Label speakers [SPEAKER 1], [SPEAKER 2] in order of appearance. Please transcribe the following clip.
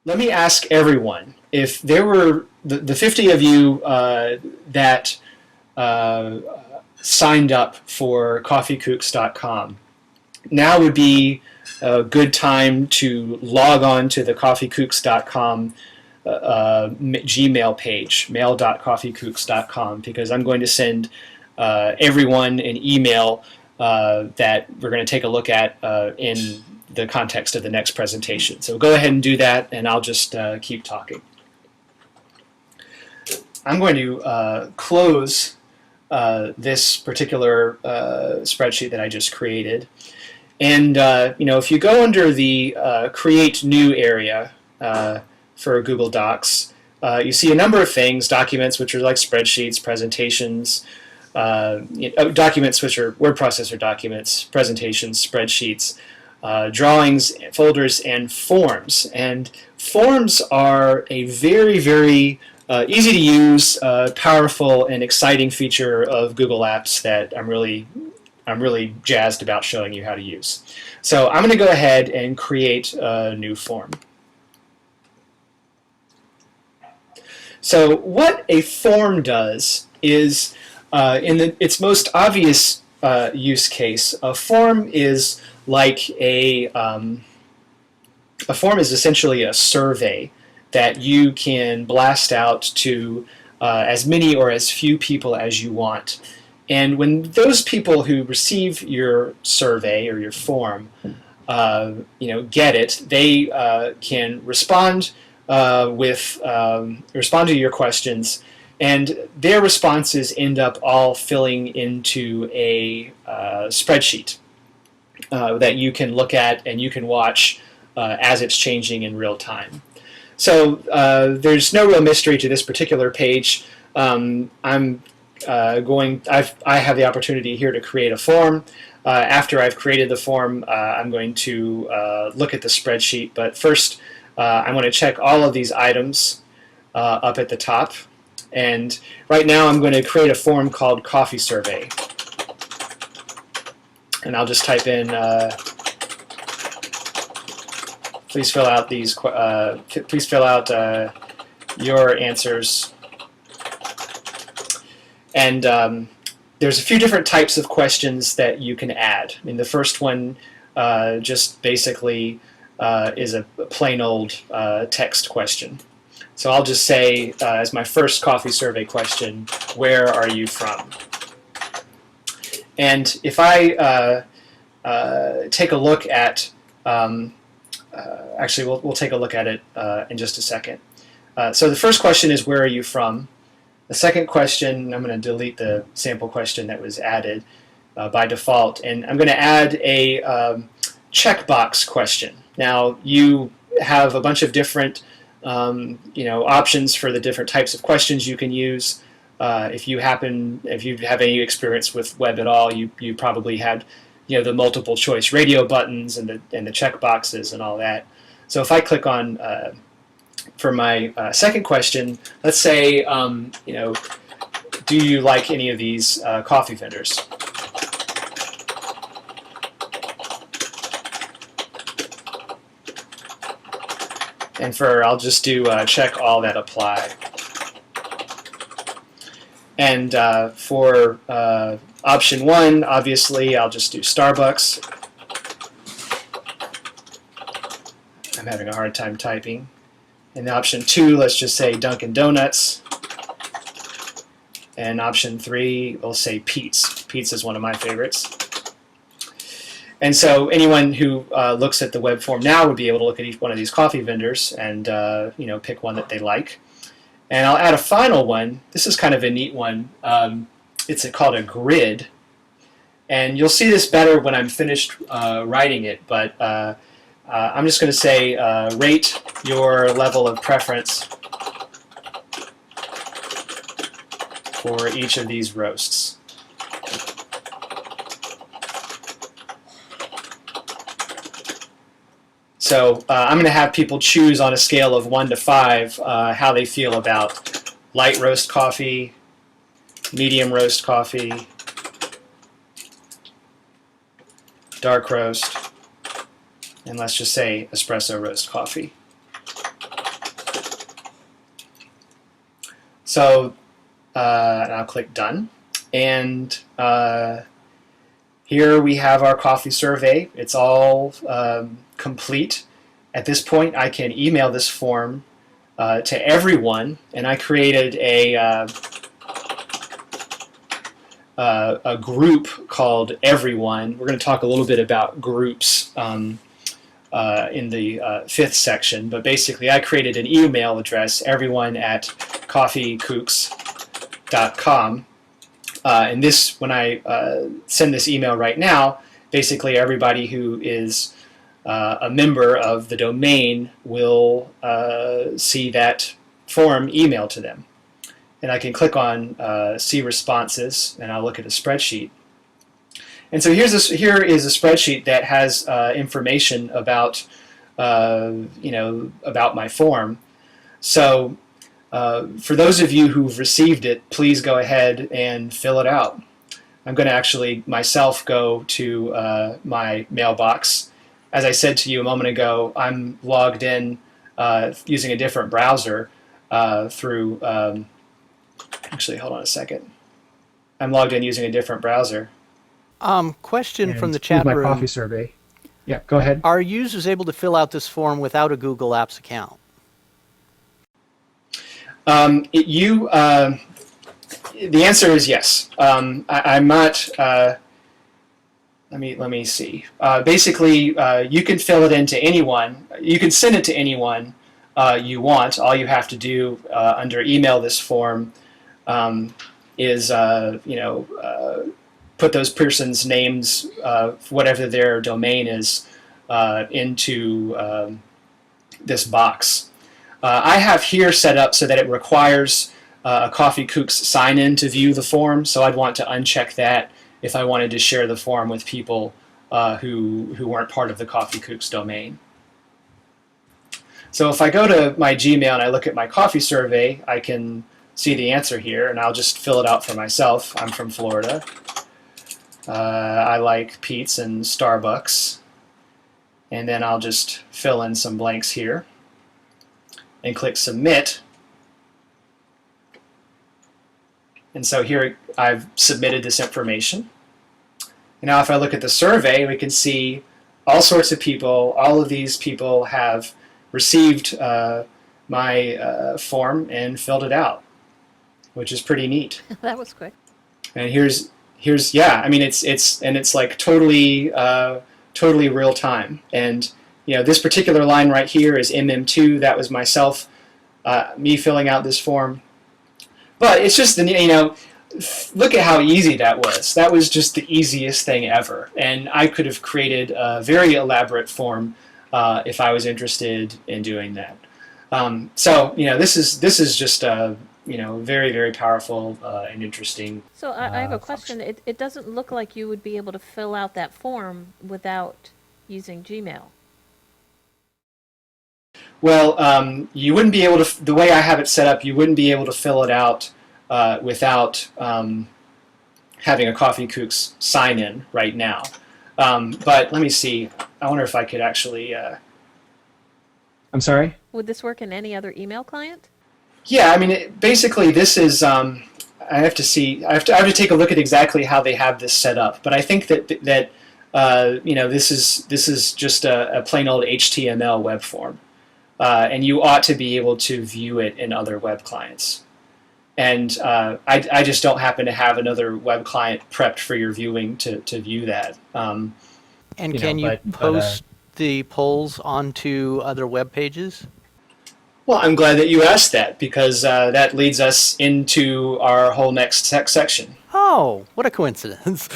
[SPEAKER 1] let me ask everyone if there were the 50 of you that uh, signed up for coffeekooks.com. Now would be a good time to log on to the coffeekooks.com Gmail page, mail.coffeekooks.com, because I'm going to send everyone an email that we're going to take a look at in the context of the next presentation. So go ahead and do that, and I'll just keep talking. I'm going to close this particular spreadsheet that I just created. And if you go under the Create New area for Google Docs, you see a number of things: documents, which are like spreadsheets, presentations, documents, which are word processor documents, presentations, spreadsheets, drawings, folders, and forms. And forms are a very, very easy to use, powerful, and exciting feature of Google Apps that I'm really jazzed about showing you how to use. So I'm going to go ahead and create a new form. So what a form does is, in its most obvious use case, a form is like a form is essentially a survey that you can blast out to as many or as few people as you want. And when those people who receive your survey or your form, get it, they can respond respond to your questions, and their responses end up all filling into a spreadsheet that you can look at and you can watch as it's changing in real time. So there's no real mystery to this particular page. I have the opportunity here to create a form. After I've created the form, I'm going to look at the spreadsheet. But first, I'm going to check all of these items up at the top. And right now, I'm going to create a form called Coffee Survey. And I'll just type in, please fill out these. Please fill out your answers. And there's a few different types of questions that you can add. I mean, the first one just basically is a plain old text question. So I'll just say, as my first coffee survey question, where are you from? And if I take a look at, actually we'll take a look at it in just a second. So the first question is, where are you from? The second question, I'm going to delete the sample question that was added by default, and I'm going to add a checkbox question. Now, you have a bunch of different options for the different types of questions you can use. If you have any experience with web at all, you probably had the multiple choice radio buttons and the check boxes and all that. So if I click on for my second question, let's say do you like any of these coffee vendors? And I'll just do check all that apply. And for option 1, obviously, I'll just do Starbucks. I'm having a hard time typing. And option 2, let's just say Dunkin' Donuts. And option 3, we'll say Pete's. Pete's is one of my favorites. And so anyone who looks at the web form now would be able to look at each one of these coffee vendors and pick one that they like. And I'll add a final one. This is kind of a neat one. It's called a grid. And you'll see this better when I'm finished writing it. But I'm just going to say rate your level of preference for each of these roasts. So I'm going to have people choose on a scale of 1 to 5 how they feel about light roast coffee, medium roast coffee, dark roast, and let's just say espresso roast coffee. So and I'll click Done. And here we have our coffee survey. It's all complete. At this point, I can email this form to everyone, and I created a group called Everyone. We're going to talk a little bit about groups in the fifth section, but basically I created an email address, everyone@coffeekooks.com. And this, when I send this email right now, basically everybody who is a member of the domain will see that form emailed to them. And I can click on See Responses, and I'll look at a spreadsheet. And so here is a spreadsheet that has information about about my form. So for those of you who've received it, please go ahead and fill it out. I'm going to actually myself go to my mailbox. As I said to you a moment ago, I'm logged in using a different browser through. Actually, hold on a second. I'm logged in using a different browser.
[SPEAKER 2] Question
[SPEAKER 3] And
[SPEAKER 2] from the chat
[SPEAKER 3] my
[SPEAKER 2] room.
[SPEAKER 3] coffee survey.
[SPEAKER 1] Yeah, go ahead.
[SPEAKER 2] Are users able to fill out this form without a Google Apps account?
[SPEAKER 1] The answer is yes. I'm not. Let me see. Basically, you can fill it into anyone. You can send it to anyone you want. All you have to do under email this form is put those person's names, whatever their domain is, into this box. I have here set up so that it requires a Coffee Kooks sign-in to view the form, so I'd want to uncheck that if I wanted to share the form with people who weren't part of the Coffee Kooks domain. So if I go to my Gmail and I look at my coffee survey, I can see the answer here, and I'll just fill it out for myself. I'm from Florida. I like Pete's and Starbucks. And then I'll just fill in some blanks here and click Submit. And so here I've submitted this information. And now if I look at the survey, we can see all sorts of people. All of these people have received my form and filled it out, which is pretty neat.
[SPEAKER 4] That was quick.
[SPEAKER 1] And here's yeah. I mean, it's like totally real time. And this particular line right here is MM2. That was myself, me filling out this form. But it's just look at how easy that was. That was just the easiest thing ever. And I could have created a very elaborate form if I was interested in doing that. So this is just very, very powerful and interesting.
[SPEAKER 4] So I have a question. It doesn't look like you would be able to fill out that form without using Gmail.
[SPEAKER 1] Well, you wouldn't be able to, the way I have it set up, you wouldn't be able to fill it out without having a Coffee Kooks sign-in right now. But let me see. I wonder if I could actually...
[SPEAKER 3] I'm sorry?
[SPEAKER 4] Would this work in any other email client?
[SPEAKER 1] Yeah, I mean, basically this is... I have to see... I have to take a look at exactly how they have this set up. But I think that this is just a plain old HTML web form. And you ought to be able to view it in other web clients. And I just don't happen to have another web client prepped for your viewing to view that.
[SPEAKER 2] And can you post the polls onto other web pages?
[SPEAKER 1] Well, I'm glad that you asked that, because that leads us into our whole next section.
[SPEAKER 2] Oh, what a coincidence.